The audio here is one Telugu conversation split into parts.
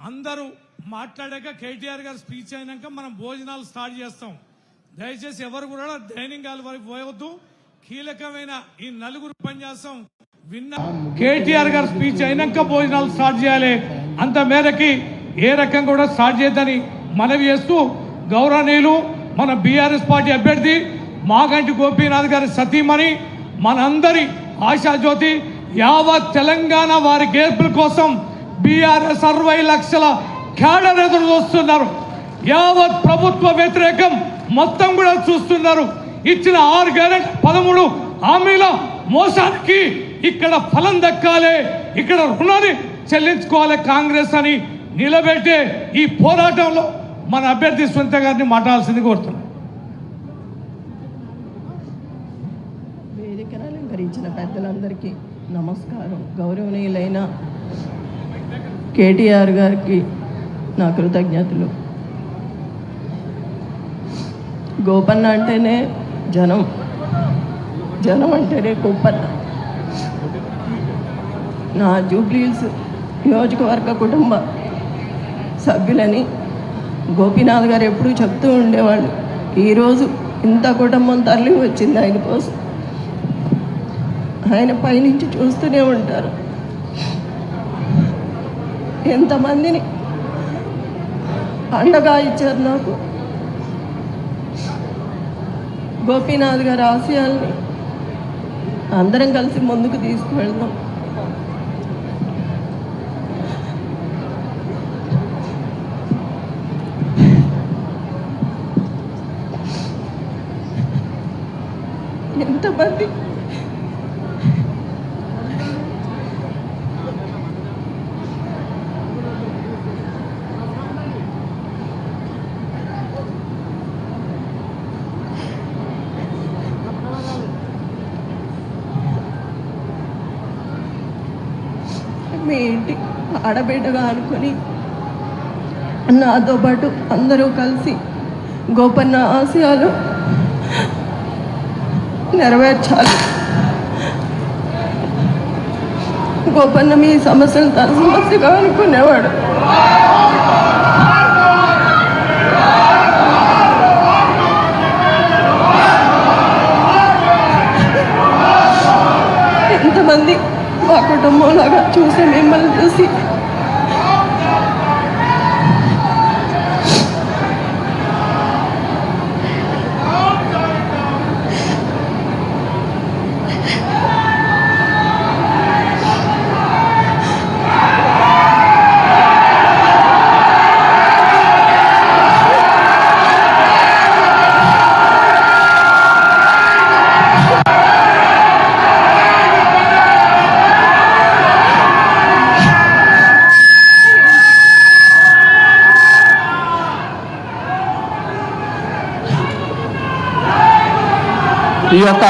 అందరూ మాట్లాడాక కేటీఆర్ గారు స్పీచ్ అయినాక మనం భోజనాలు స్టార్ట్ చేస్తాం. దయచేసి ఎవరు కూడా డైనింగ్ హాల్ వరకు పోవద్దు. కీలకమైన ఈ నలుగురు పనిచేస్తాం. విన్న కేటీఆర్ గారు స్పీచ్ అయినాక భోజనాలు స్టార్ట్ చేయాలి. అంత మేరకి ఏ రకంగా కూడా స్టార్ట్ చేయొద్దని మనవి చేస్తూ గౌరవనీయులు మన బీఆర్ఎస్ పార్టీ అభ్యర్థి మాగంటి గోపీనాథ్ గారి సతీమణి మనందరి ఆశాజ్యోతి యావత్ తెలంగాణ వారి గెలుపుల కోసం బీఆర్ఎస్ 60 లక్షల క్యాడర్ ఎదురు చూస్తున్నారు. యావత్ ప్రభుత్వ వ్యతిరేకం మొత్తం కూడా చూస్తున్నారు. ఇచ్చిన 6 గ్యారెంటీ 13 హామీల మోసానికి ఇక్కడ ఫలం దక్కాలి, ఇక్కడ రుణాన్ని చెల్లించుకోవాలి కాంగ్రెస్ అని నిలబెట్టే ఈ పోరాటంలో మన అభ్యర్థి సునీత గారిని మాట్లాడాల్సింది కోరుతున్నాను. వేదికను అలంకరించిన పెద్దలందరికీ నమస్కారం. గౌరవనీయులైన కేటీఆర్ గారికి నా కృతజ్ఞతలు. గోపన్న అంటేనే జనం, జనం అంటేనే గోపన్న. నా జూబ్లీహిల్స్ నియోజకవర్గ కుటుంబ సభ్యులని గోపీనాథ్ గారు ఎప్పుడూ చెప్తూ ఉండేవాళ్ళు. ఈరోజు ఇంత కుటుంబం తరలి వచ్చింది ఆయన కోసం. ఆయన పైనుంచి చూస్తూనే ఉంటారు. ఎంతమందిని అండగా ఇచ్చారు నాకు. గోపీనాథ్ గారి ఆశయాల్ని అందరం కలిసి ముందుకు తీసుకువెళ్దాం. ఎంతమంది మీ ఇంటి ఆడబిడ్డగా అనుకొని నాతో పాటు అందరూ కలిసి గోపన్న ఆశయాలు నెరవేర్చాలి. గోపన్న మీ సమస్యలు తన సమస్యగా అనుకునేవాడు. ఎంతమంది మా కుటుంబంలాగా చూసి మిమ్మల్ని చూసి ఈ యొక్క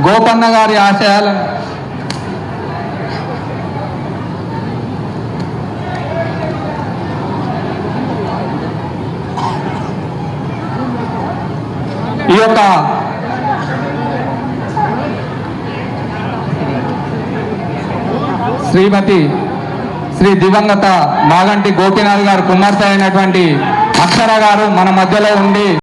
గోపన్న గారి ఆశయాలను ఈ యొక్క శ్రీ దివంగత మాగంటి గోపీనాథ్ గారు కుమార్తె అయినటువంటి అక్షర గారు మన మధ్యలో ఉండి